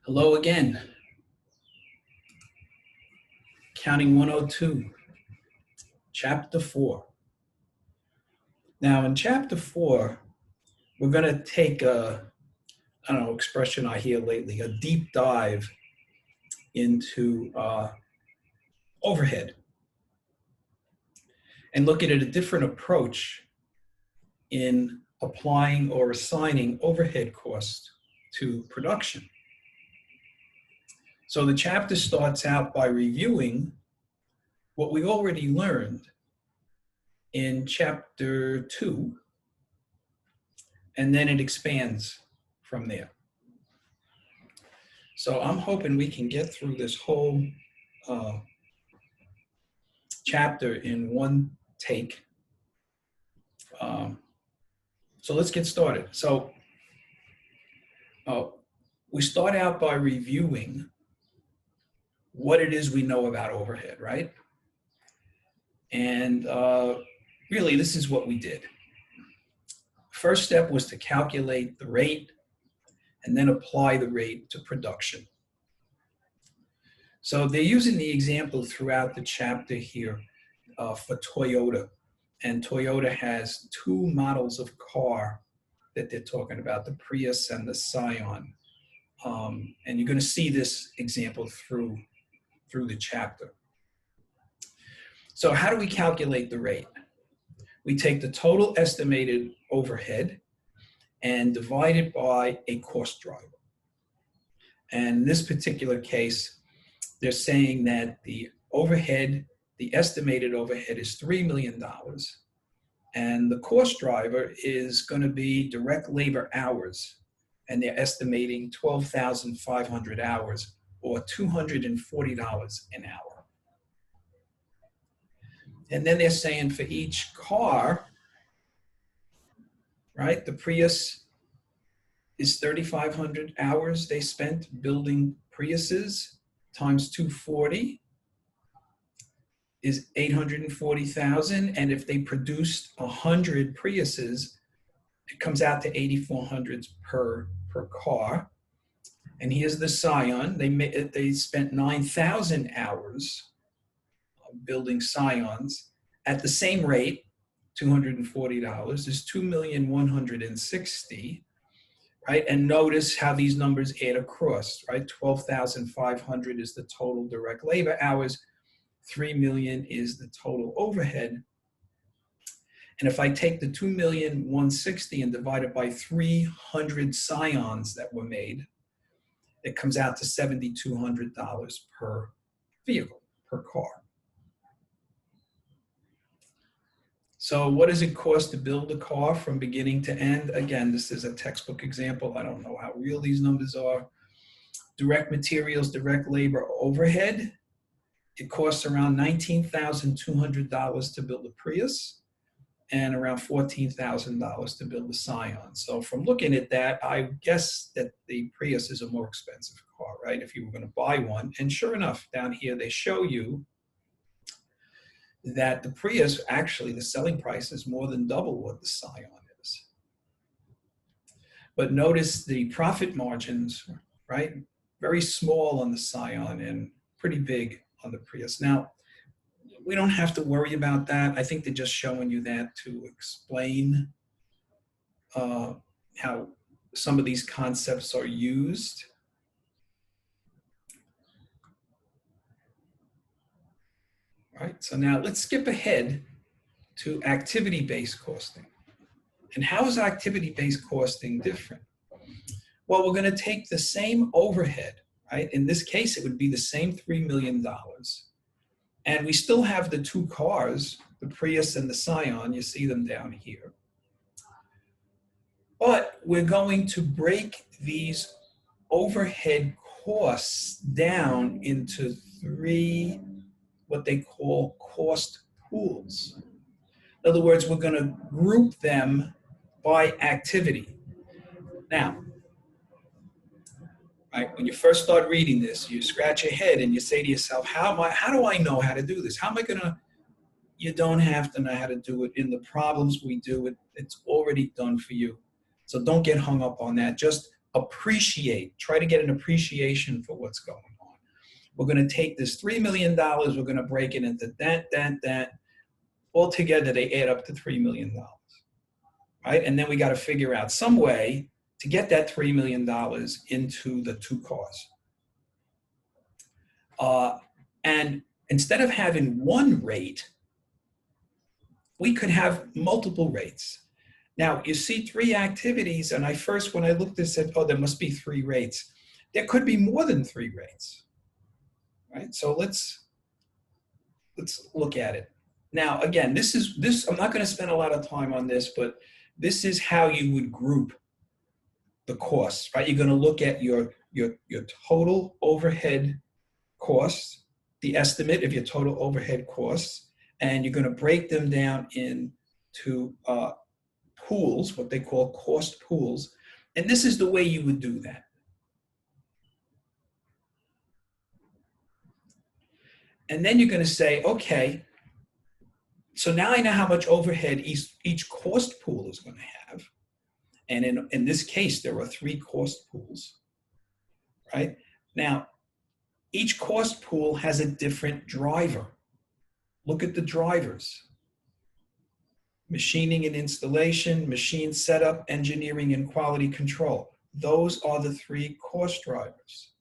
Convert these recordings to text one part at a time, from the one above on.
Hello again. Counting 102, Chapter 4. Now, in Chapter 4, we're going to take I don't know, expression I hear lately, a deep dive into overhead and look at a different approach in applying or assigning overhead costs to production. So the chapter starts out by reviewing what we already learned in Chapter 2, and then it expands from there. So I'm hoping we can get through this whole chapter in one take. So let's get started. So we start out by reviewing what it is we know about overhead, right? And really, this is what we did. First step was to calculate the rate and then apply the rate to production. So they're using the example throughout the chapter here for Toyota. And Toyota has two models of car that they're talking about, the Prius and the Scion. And you're going to see this example through the chapter. So how do we calculate the rate? We take the total estimated overhead and divide it by a cost driver. And in this particular case, they're saying that the estimated overhead is $3 million. And the cost driver is going to be direct labor hours. And they're estimating 12,500 hours or $240 an hour. And then they're saying for each car, right, the Prius is 3,500 hours they spent building Priuses times 240 is 840,000. And if they produced 100 Priuses, it comes out to 8,400 per car. And here's the Scion. They spent 9,000 hours building Scions at the same rate, $240 is $2,160,000, right? And notice how these numbers add across, right? 12,500 is the total direct labor hours. 3 million is the total overhead. And if I take the 2,160,000 and divide it by 300 Scions that were made, it comes out to $7,200 per vehicle, per car. So what does it cost to build a car from beginning to end? Again, this is a textbook example. I don't know how real these numbers are. Direct materials, direct labor, overhead. It costs around $19,200 to build a Prius and around $14,000 to build a Scion. So from looking at that, I guess that the Prius is a more expensive car, right? If you were going to buy one. And sure enough, down here, they show you that the Prius, actually, the selling price is more than double what the Scion is. But notice the profit margins, right? Very small on the Scion and pretty big on the Prius. Now, we don't have to worry about that. I think they're just showing you that to explain how some of these concepts are used. All right, so now let's skip ahead to activity-based costing. And how is activity-based costing different? Well, we're going to take the same overhead, right? In this case, it would be the same $3 million. And we still have the two cars, the Prius and the Scion. You see them down here. But we're going to break these overhead costs down into three, what they call cost pools. In other words, we're going to group them by activity. Now, right, when you first start reading this, you scratch your head and you say to yourself, how do I know how to do this? How am I going to? You don't have to know how to do it. In the problems we do, it's already done for you. So don't get hung up on that. Just appreciate, try to get an appreciation for what's going on. We're going to take this $3 million, we're going to break it into that. Altogether, they add up to $3 million, right? And then we got to figure out some way to get that $3 million into the two cars. And instead of having one rate, we could have multiple rates. Now, you see three activities, and when I looked at this, said, oh, there must be three rates. There could be more than three rates, right? So let's look at it. Now, again, I'm not going to spend a lot of time on this, but this is how you would group the costs, right? You're going to look at your total overhead costs, the estimate of your total overhead costs, and you're going to break them down into pools, what they call cost pools. And this is the way you would do that. And then you're going to say, okay, so now I know how much overhead each cost pool is going to have. And in this case, there are three cost pools, right? Now, each cost pool has a different driver. Look at the drivers. Machining and installation, machine setup, engineering, and quality control. Those are the three cost drivers.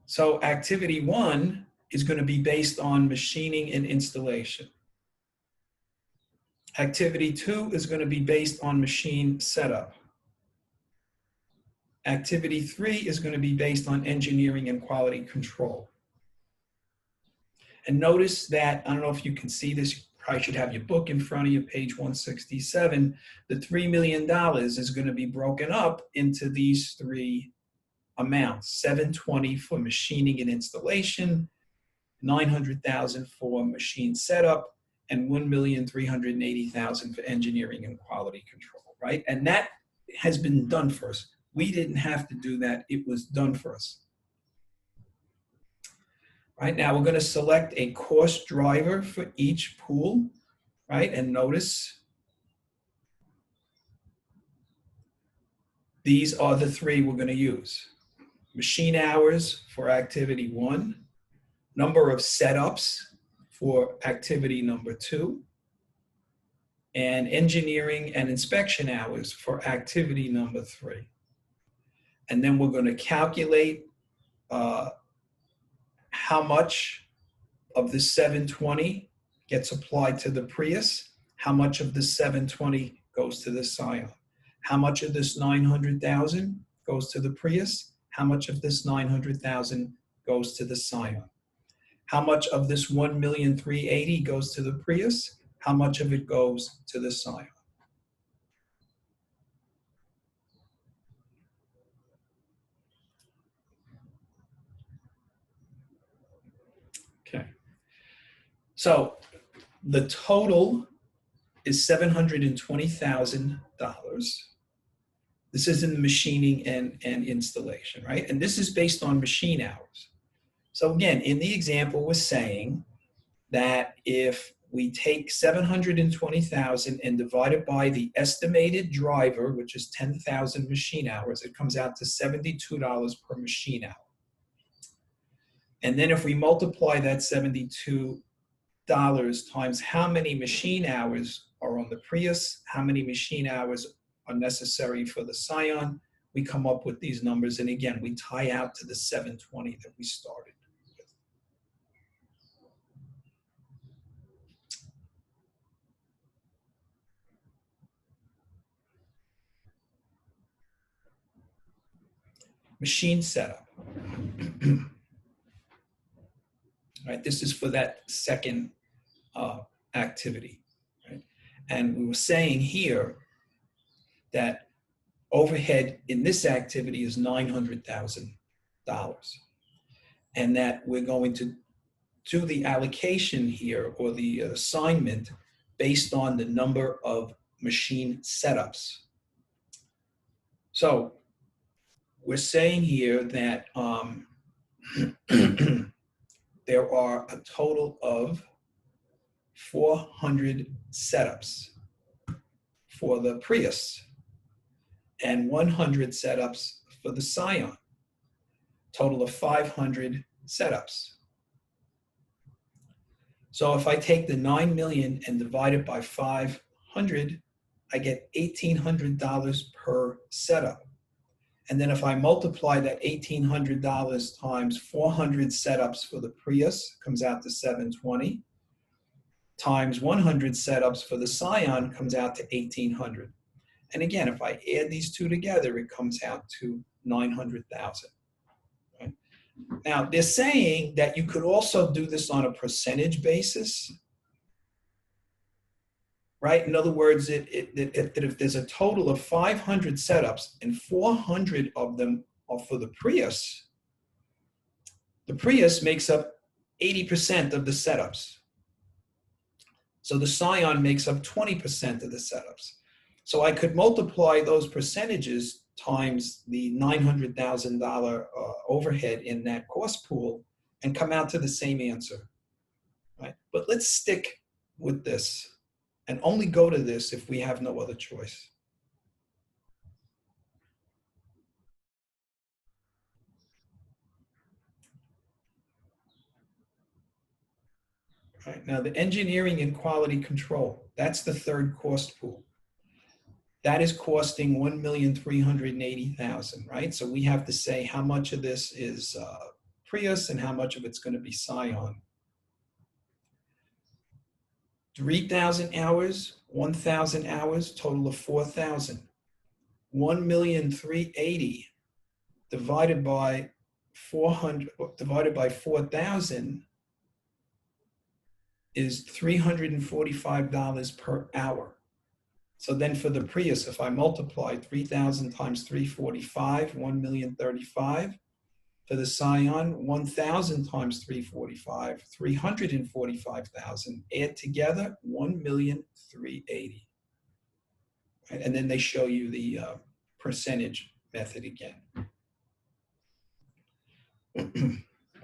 So activity 1 is going to be based on machining and installation. Activity 2 is going to be based on machine setup. Activity 3 is going to be based on engineering and quality control. And notice that, I don't know if you can see this, you probably should have your book in front of you, page 167. The $3 million is going to be broken up into these three amounts: $720 for machining and installation, $900,000 for machine setup, and $1,380,000 for engineering and quality control, right? And that has been done for us. We didn't have to do that. It was done for us. Right now, we're going to select a cost driver for each pool, right? And notice these are the three we're going to use. Machine hours for activity 1, number of setups for activity number 2, and engineering and inspection hours for activity number 3. And then we're going to calculate how much of the 720 gets applied to the Prius, how much of the 720 goes to the Scion, how much of this 900,000 goes to the Prius, how much of this 900,000 goes to the Scion, how much of this 1,380,000 goes to the Prius, how much of it goes to the Scion. Okay. So the total is $720,000. This is in the machining and installation, right? And this is based on machine hours. So again, in the example, we're saying that if we take 720,000 and divide it by the estimated driver, which is 10,000 machine hours, it comes out to $72 per machine hour. And then if we multiply that $72 times how many machine hours are on the Prius, how many machine hours are necessary for the Scion, we come up with these numbers. And again, we tie out to the 720 that we started with. Machine setup. Right, this is for that second activity. Right? And we were saying here that overhead in this activity is $900,000, and that we're going to do the allocation here, or the assignment, based on the number of machine setups. So we're saying here that there are a total of 400 setups for the Prius. and 100 setups for the Scion. Total of 500 setups. So if I take the 9 million and divide it by 500, I get $1,800 per setup. And then if I multiply that $1,800 times 400 setups for the Prius, comes out to 720, times 100 setups for the Scion comes out to 1,800. And again, if I add these two together, it comes out to 900,000. Right? Now, they're saying that you could also do this on a percentage basis. Right? In other words, that if there's a total of 500 setups and 400 of them are for the Prius makes up 80% of the setups. So the Scion makes up 20% of the setups. So I could multiply those percentages times the $900,000 overhead in that cost pool and come out to the same answer. Right? But let's stick with this and only go to this if we have no other choice. Right, now the engineering and quality control, that's the third cost pool. That is costing $1,380,000, right? So we have to say how much of this is Prius and how much of it's going to be Scion. 3,000 hours, 1,000 hours, total of 4,000. 1,380,000 divided by 400 divided by 4,000 is $345 per hour. So then for the Prius, if I multiply 3,000 times 345, 1,035,000. For the Scion, 1,000 times 345, 345,000. Add together, 1,380,000. Right? And then they show you the percentage method again.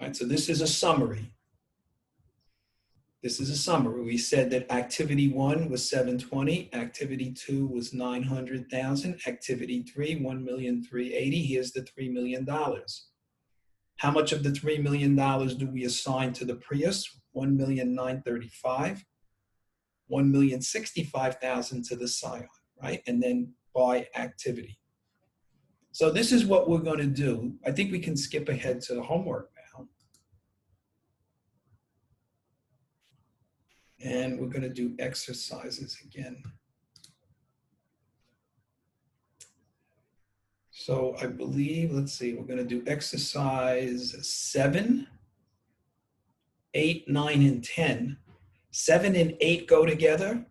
Right, so this is a summary. This is a summary. We said that activity 1 was 720, activity 2 was 900,000, activity 3, 1,380,000. Here's the $3 million. How much of the $3 million do we assign to the Prius? 1,935,000, 1,065,000 to the Scion, right? And then by activity. So this is what we're going to do. I think we can skip ahead to the homework now. And we're going to do exercises again. So I believe, let's see, we're going to do exercise 7, 8, 9, and 10. 7 and 8 go together.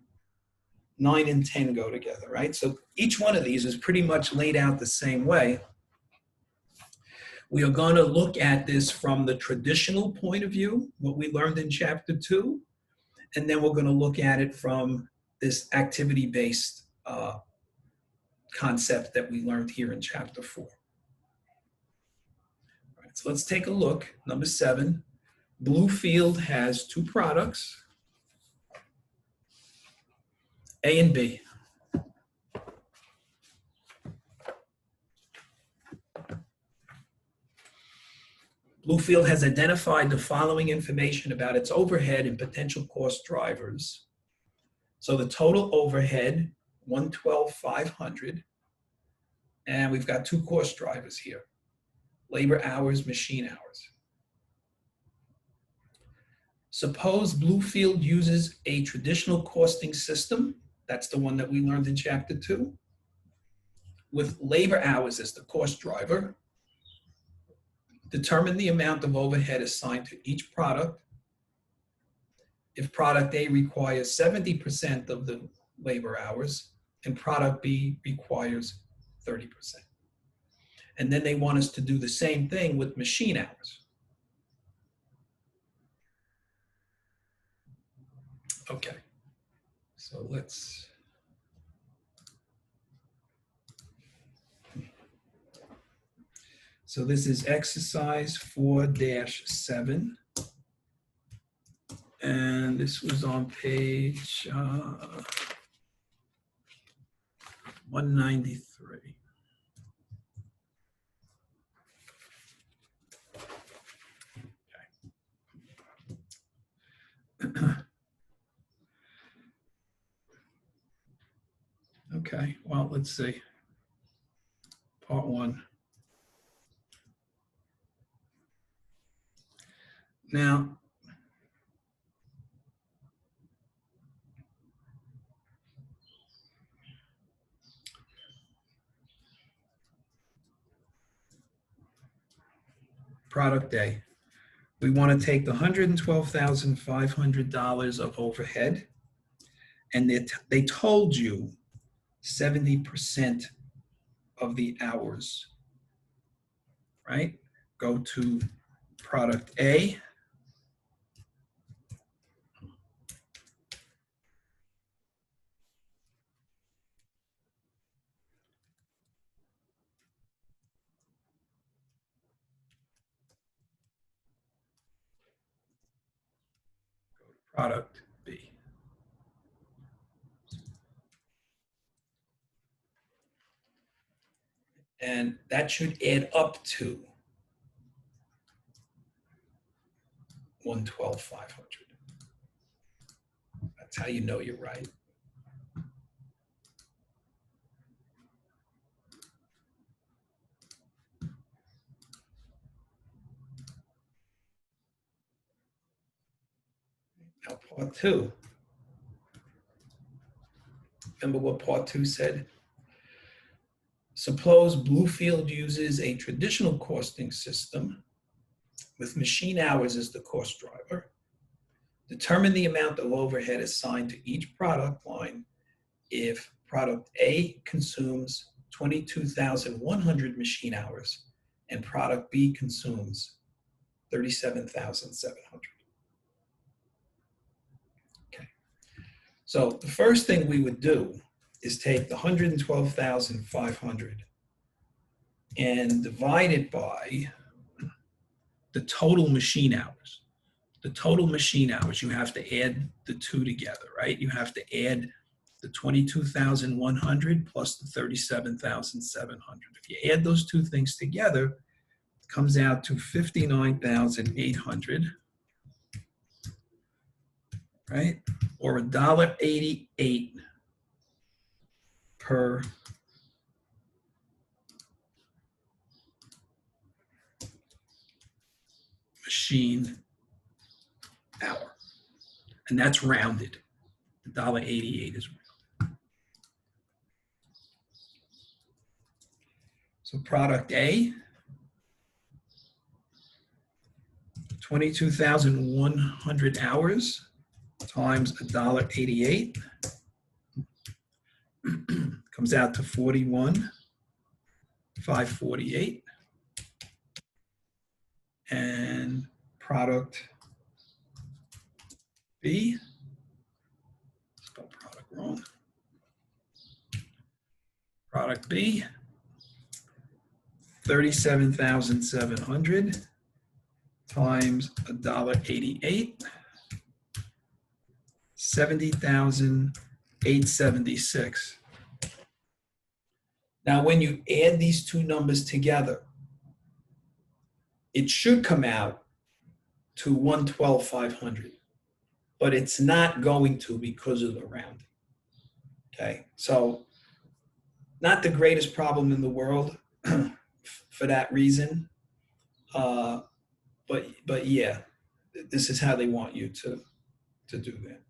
9 and 10 go together, right? So each one of these is pretty much laid out the same way. We are going to look at this from the traditional point of view, what we learned in chapter 2, and then we're going to look at it from this activity-based concept that we learned here in chapter 4. All right, so let's take a look. Number 7, Bluefield has 2 products, A and B. Bluefield has identified the following information about its overhead and potential cost drivers. So the total overhead, 112,500, and we've got 2 cost drivers here, labor hours, machine hours. Suppose Bluefield uses a traditional costing system, that's the one that we learned in chapter 2, with labor hours as the cost driver. Determine the amount of overhead assigned to each product. If product A requires 70% of the labor hours and product B requires 30%. And then they want us to do the same thing with machine hours. Okay, so let's So this is exercise 4-7. And this was on page 193. Okay, well, let's see. Part one. Now, product A. We want to take the $112,500 of overhead, and they told you 70% of the hours, right? Go to product A. Product B. And that should add up to 112,500. That's how you know you're right. Now, part two. Remember what part two said? Suppose Bluefield uses a traditional costing system with machine hours as the cost driver. Determine the amount of overhead assigned to each product line if product A consumes 22,100 machine hours and product B consumes 37,700. Okay. So the first thing we would do is take the 112,500 and divide it by the total machine hours. The total machine hours, you have to add the two together, right? You have to add the 22,100 plus the 37,700. If you add those two things together, it comes out to 59,800, right? Or $1.88 per machine hour. And that's rounded. $1.88 is rounded. So product A, 22,100 hours times $1.88 comes out to 41,548. And product B, spell product wrong. Product B, 37,700 times $1.88, 70,876. Now, when you add these two numbers together, it should come out to 112,500, but it's not going to because of the rounding. Okay, so not the greatest problem in the world for that reason, but yeah, this is how they want you to do that.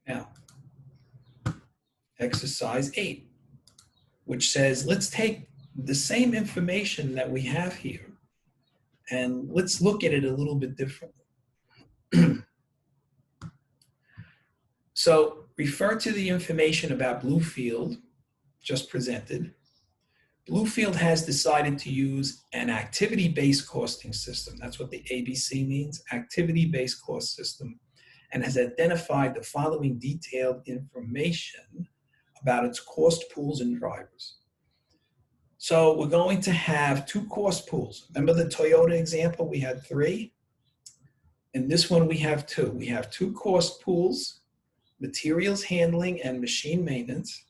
Now, exercise 8, which says, let's take the same information that we have here and let's look at it a little bit differently. So refer to the information about Bluefield just presented. Bluefield has decided to use an activity-based costing system. That's what the ABC means, activity-based cost system, and has identified the following detailed information about its cost pools and drivers. So we're going to have two cost pools. Remember the Toyota example? We had 3. In this one, we have 2. We have 2 cost pools, materials handling and machine maintenance,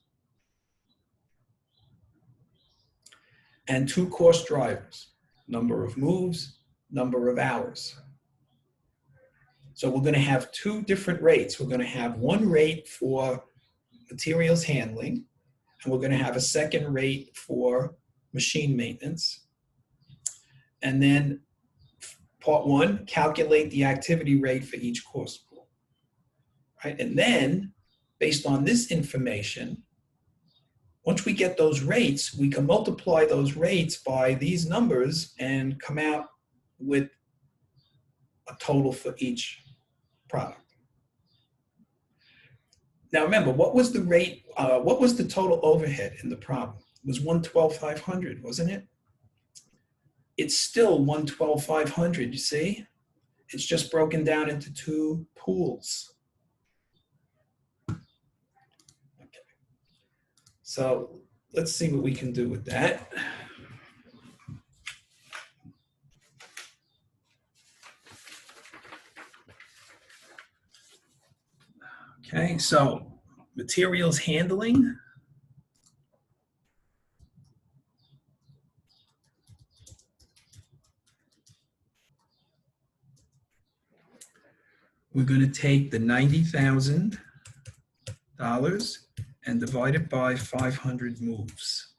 and 2 cost drivers. number of moves, number of hours. So we're going to have two different rates. We're going to have one rate for materials handling, and we're going to have a second rate for machine maintenance. And then part one, calculate the activity rate for each course pool. Right? And then, based on this information, once we get those rates, we can multiply those rates by these numbers and come out with a total for each product. Now remember, what was the rate, what was the total overhead in the problem? It was 112,500, wasn't it? It's still 112,500, you see? It's just broken down into two pools. Okay. So let's see what we can do with that. Okay, so materials handling. We're going to take the $90,000 and divide it by 500 moves.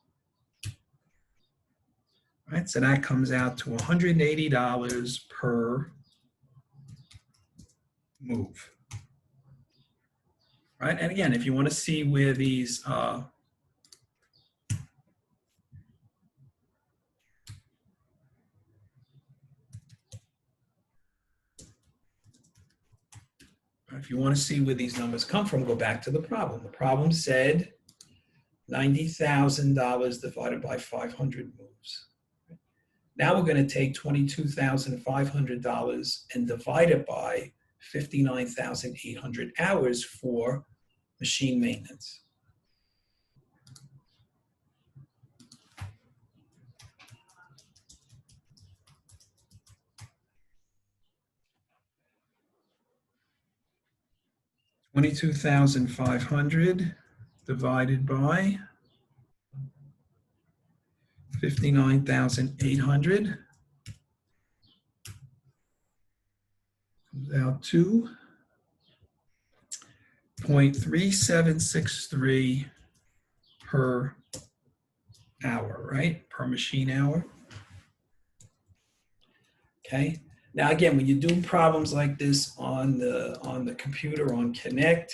Right, so that comes out to $180 per move. Right, and again, if you want to see where these if you want to see where these numbers come from, go back to the problem. The problem said $90,000 divided by 500 moves. Now we're going to take $22,500 and divide it by 59,800 hours for machine maintenance. $22,500 divided by 59,800 comes out to 0.3763 per hour, right? Per machine hour. Okay. Now again, when you do problems like this on the computer on Connect,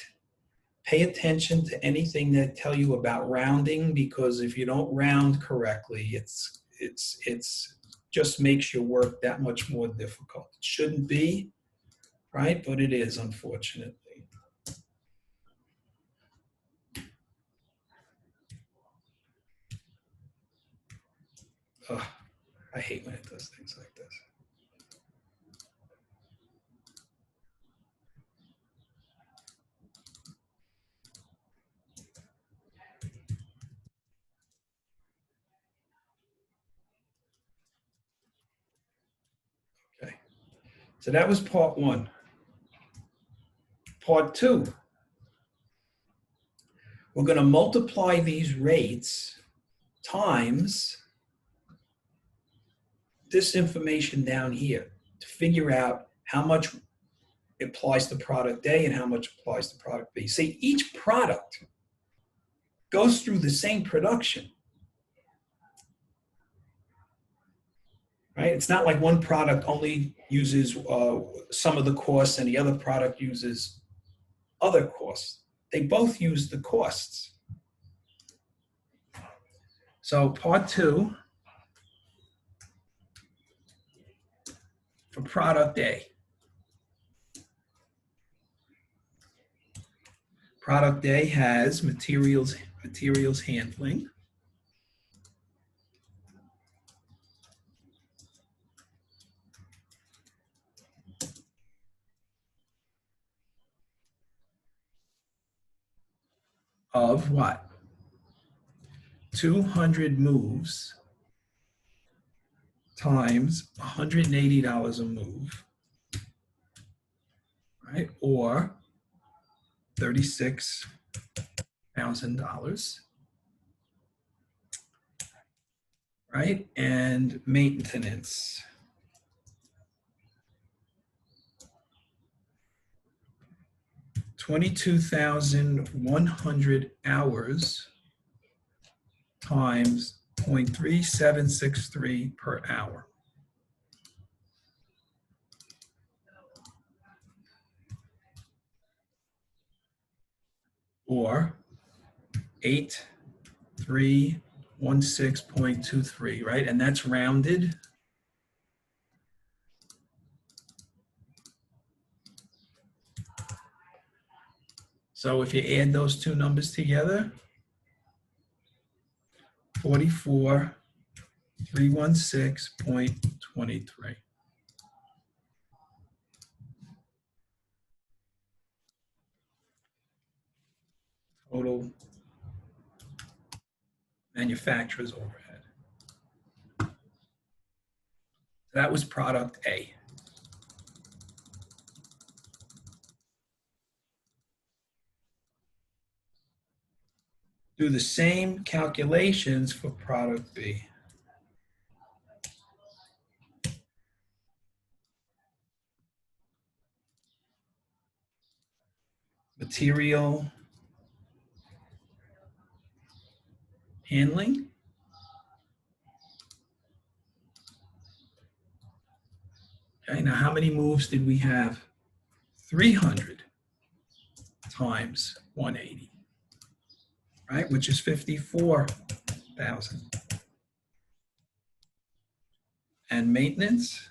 pay attention to anything that tell you about rounding, because if you don't round correctly, it's just makes your work that much more difficult. It shouldn't be, right? But it is, unfortunately. Ugh, I hate when it does things like this. Okay, so that was part one. Part two, we're going to multiply these rates times this information down here to figure out how much applies to product A and how much applies to product B. See, each product goes through the same production, right? It's not like one product only uses some of the costs and the other product uses other costs. They both use the costs. So part two, for product A. Product A has materials handling. Of what? 200 moves times $180 a move, right? Or $36,000, right? And maintenance. $22,100 hours times 0.3763 per hour. Or 8316.23, right? And that's rounded. So if you add those two numbers together, 44,316.23. Total manufacturer's overhead. That was product A. Do the same calculations for product B. Material handling. Okay, now how many moves did we have? 300 times 180, right? Which is 54,000. And maintenance,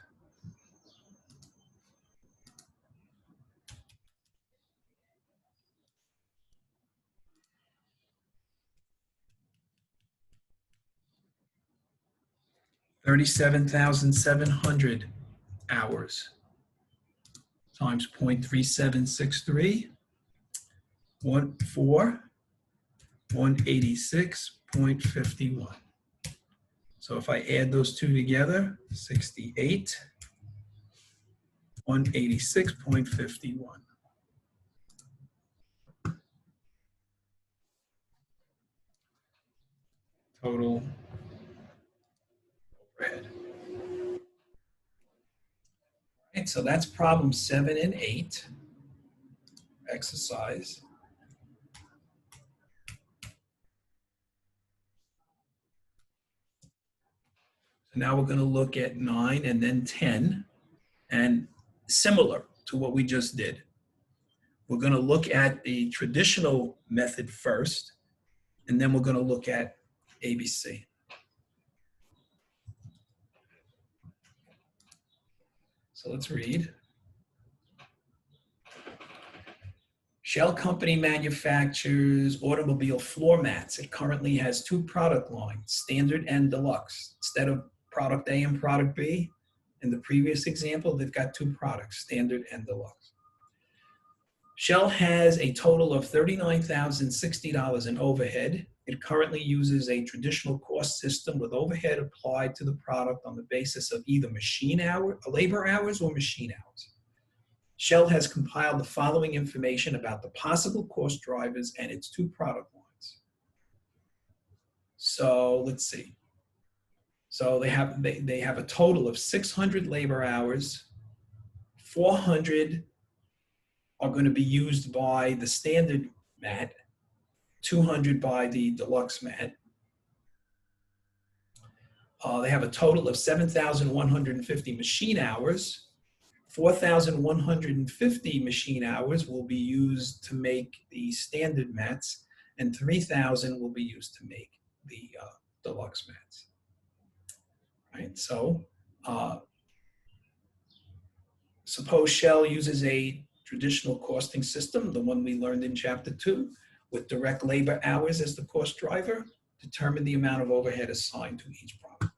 $37,700 hours times 0.3763, 186.51. So if I add those two together, 68, 186.51. Total overhead. Right, so that's problem 7 and 8, exercise. So now we're going to look at 9 and then 10, and similar to what we just did. We're going to look at the traditional method first, and then we're going to look at ABC. So let's read. Shell Company manufactures automobile floor mats. It currently has two product lines, Standard and Deluxe. Instead of product A and product B, in the previous example, they've got two products, Standard and Deluxe. Shell has a total of $39,060 in overhead. It currently uses a traditional cost system with overhead applied to the product on the basis of either labor hours or machine hours. Shell has compiled the following information about the possible cost drivers and its two product lines. So let's see. So they have a total of 600 labor hours, 400 are going to be used by the standard mat, 200 by the deluxe mat. They have a total of 7,150 machine hours. 4,150 machine hours will be used to make the standard mats, and 3,000 will be used to make the deluxe mats. Right, so suppose Shell uses a traditional costing system, the one we learned in chapter 2, with direct labor hours as the cost driver. Determine the amount of overhead assigned to each product.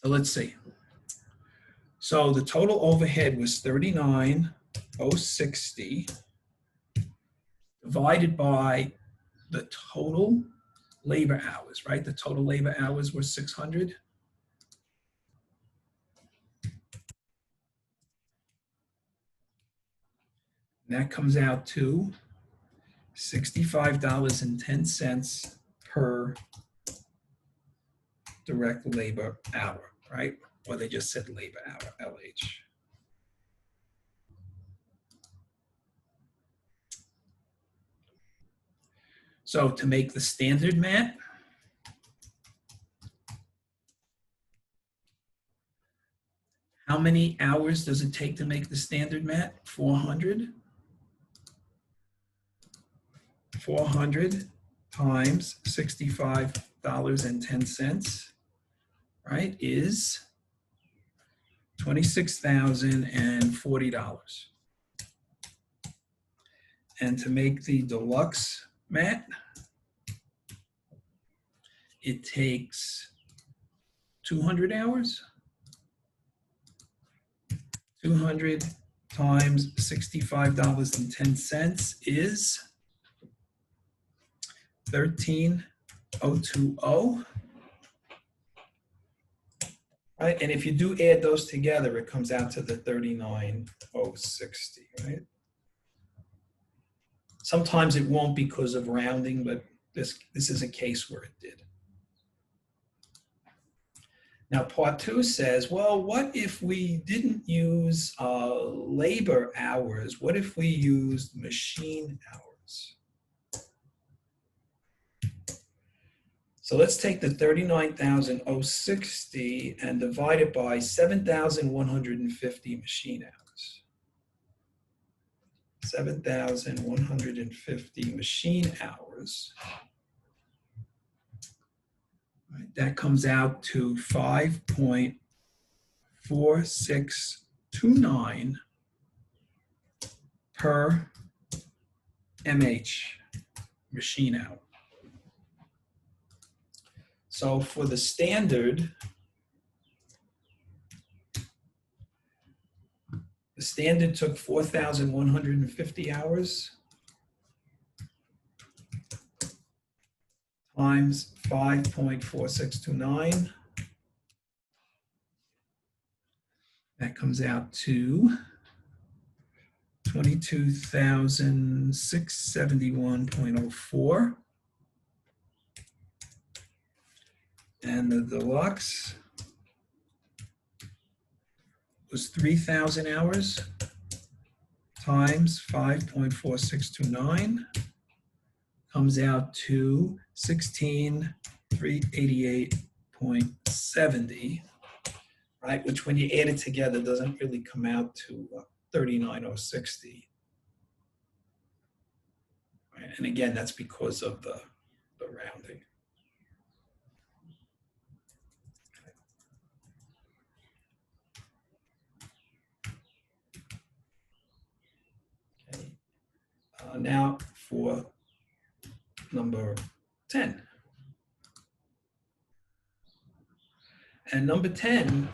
So let's see. So the total overhead was 39,060 divided by the total labor hours, right? The total labor hours were 600. And that comes out to $65.10 per direct labor hour, right? Or they just said labor hour, LH. So to make the standard mat, how many hours does it take to make the standard mat? 400. 400 times $65.10, right, is $26,040. And to make the deluxe mat, it takes 200 hours. 200 times $65.10 is 13,020. Right? And if you do add those together, it comes out to the 39,060, right? Sometimes it won't because of rounding, but this is a case where it did. Now, part 2 says, well, what if we didn't use labor hours? What if we used machine hours? So let's take the 39,060 and divide it by 7,150 machine hours. 7,150 machine hours. Right, that comes out to 5.4629 per MH, machine hour. So for the standard, the standard took 4,150 hours times 5.4629. That comes out to 22,671.04. And the deluxe was 3,000 hours times 5.4629. Comes out to 16,388.70, right? Which when you add it together doesn't really come out to 39,060. Right? And again, that's because of the rounding. Okay. Now for number 10. And number 10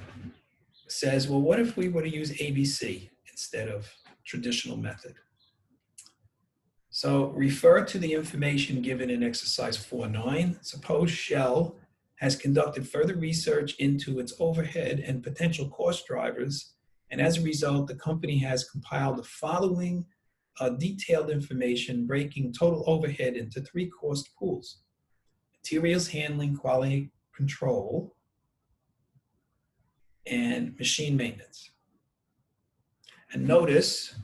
says, well, what if we were to use ABC instead of traditional method? So refer to the information given in exercise 4.9. Suppose Shell has conducted further research into its overhead and potential cost drivers, and as a result, the company has compiled the following detailed information breaking total overhead into 3 cost pools: materials handling, quality control, and machine maintenance. And notice,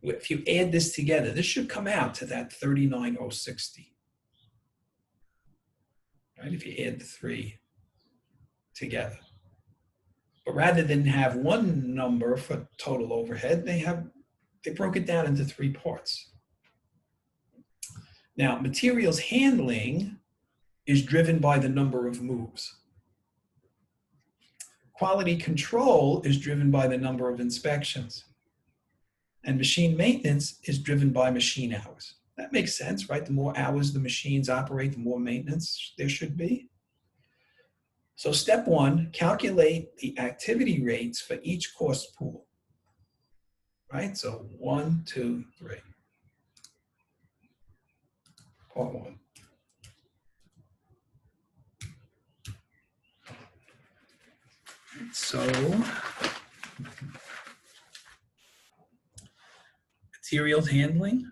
if you add this together, this should come out to that 39,060. Right? If you add the 3 together. But rather than have one number for total overhead, they broke it down into 3 parts. Now, materials handling is driven by the number of moves. Quality control is driven by the number of inspections. And machine maintenance is driven by machine hours. That makes sense, right? The more hours the machines operate, the more maintenance there should be. So step 1, calculate the activity rates for each cost pool. Right? So 1, 2, 3. Part 1. So materials handling,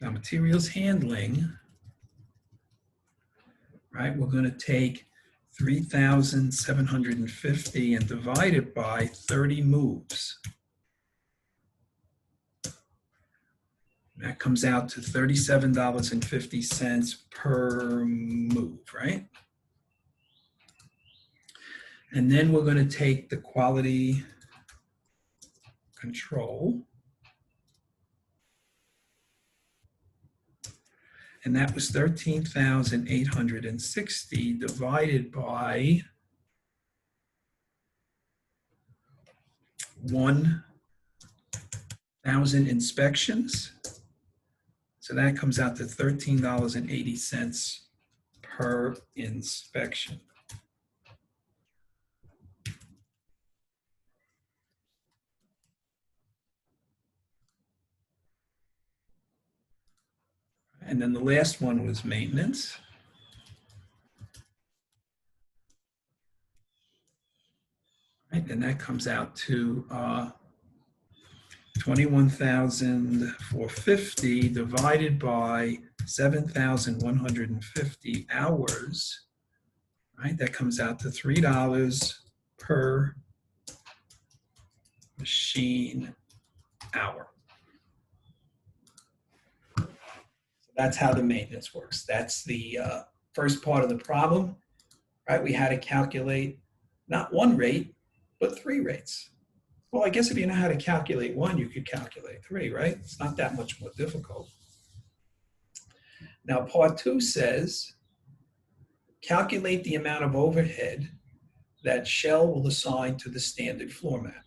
Now materials handling, right, we're going to take 3,750 and divide it by 30 moves. That comes out to $37.50 per move, right? And then we're going to take the quality control, and that was 13,860 divided by 1,000 inspections. So that comes out to $13.80 per inspection. And then the last one was maintenance. Right, and that comes out to 21,450 divided by 7,150 hours. Right, that comes out to $3 per machine hour. So that's how the maintenance works. That's the first part of the problem, right? We had to calculate not one rate, but 3 rates. Well, I guess if you know how to calculate 1, you could calculate 3, right? It's not that much more difficult. Now, part 2 says, calculate the amount of overhead that Shell will assign to the standard floor mat.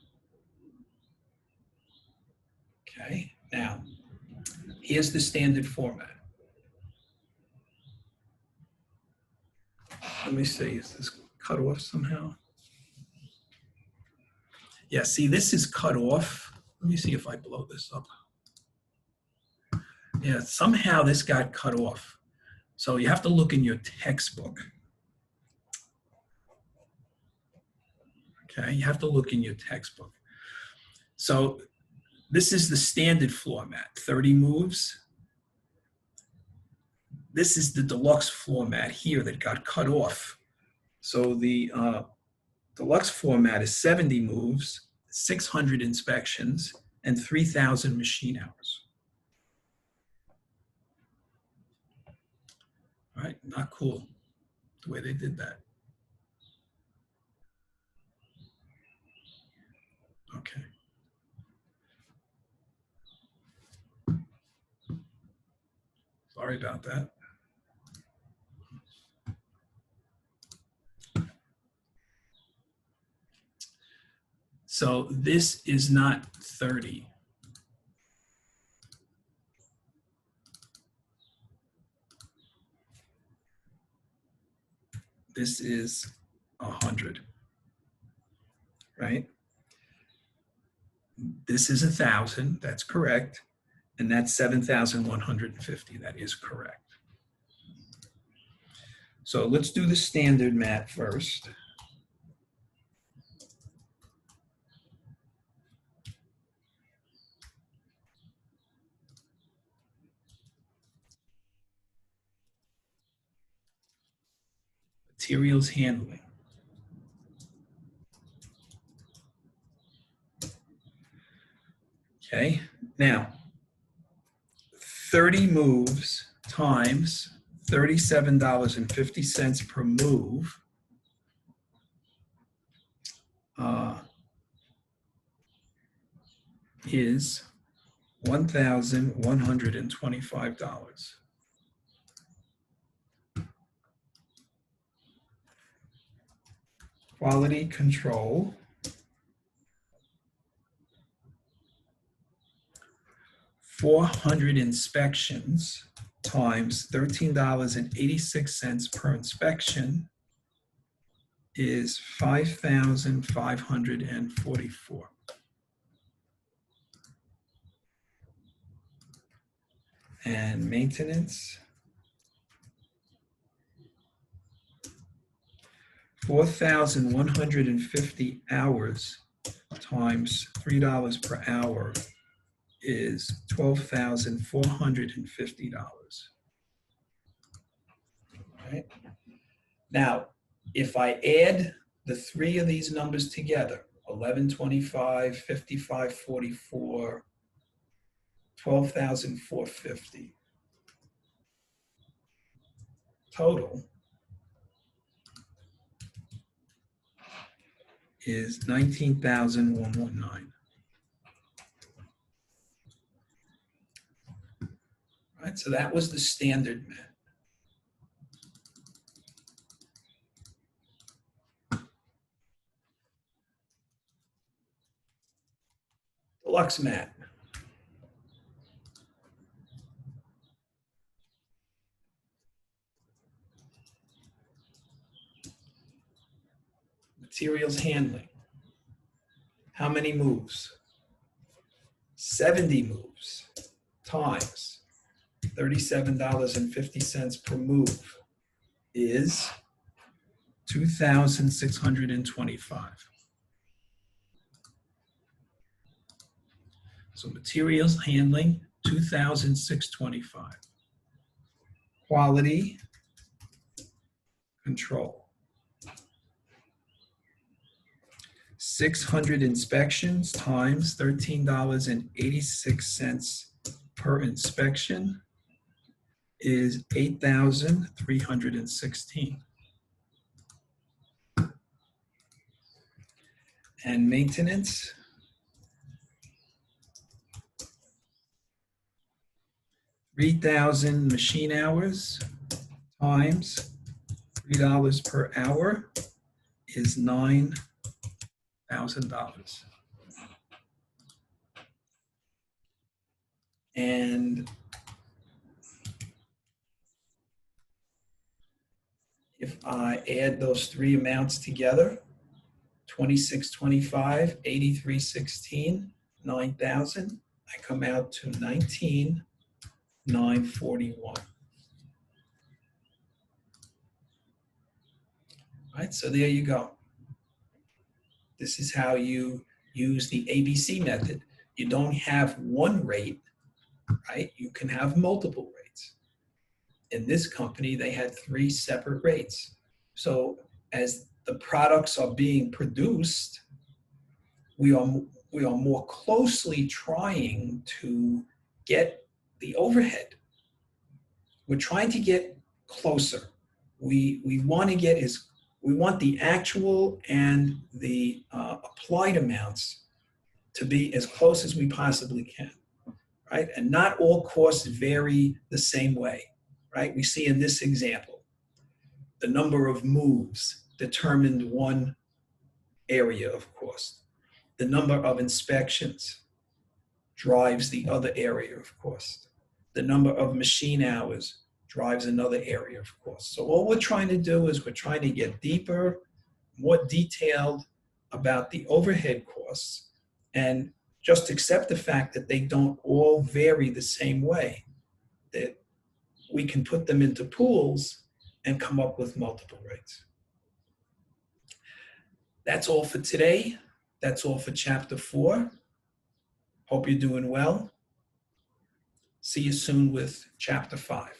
Okay, now, here's the standard floor mat. Let me see, is this cut off somehow? Yeah, see, this is cut off. Let me see if I blow this up. Yeah, somehow this got cut off. So you have to look in your textbook. Okay, you have to look in your textbook. So this is the standard floor mat, 30 moves. This is the deluxe floor mat here that got cut off. So the deluxe floor mat is 70 moves, 600 inspections, and 3,000 machine hours. All right, not cool the way they did that. Okay. Sorry about that. So this is not 30. This is 100, right? This is 1,000, that's correct. And that's 7,150, that is correct. So let's do the standard mat first. Materials handling. Okay, now 30 moves times $37.50 per move is $1,125. Quality control. $400 inspections times $13.86 per inspection is $5,544. And maintenance, 4,150 hours times $3 per hour is $12,450. Right? Now, if I add the three of these numbers together, 1125, 5544, 12,450, total is 19,119. Right, so that was the standard mat. Deluxe mat. Materials handling. How many moves? 70 moves times $37.50 per move is 2,625. So materials handling, 2,625. Quality control. 600 inspections times $13.86 per inspection is 8,316. And maintenance, $3,000 machine hours times $3 per hour is $9,000. And if I add those three amounts together, 2625, 8316, 9,000, I come out to 19,941. Right, so there you go. This is how you use the ABC method. You don't have one rate, right? You can have multiple rates. In this company, they had three separate rates. So as the products are being produced, we are more closely trying to get the overhead. We're trying to get closer. We want to get we want the actual and the applied amounts to be as close as we possibly can, right? And not all costs vary the same way, right? We see in this example, the number of moves determined one area of cost. The number of inspections drives the other area of cost. The number of machine hours drives another area of cost. So all we're trying to do is we're trying to get deeper, more detailed about the overhead costs and just accept the fact that they don't all vary the same way, that we can put them into pools and come up with multiple rates. That's all for today. That's all for chapter 4. Hope you're doing well. See you soon with chapter 5.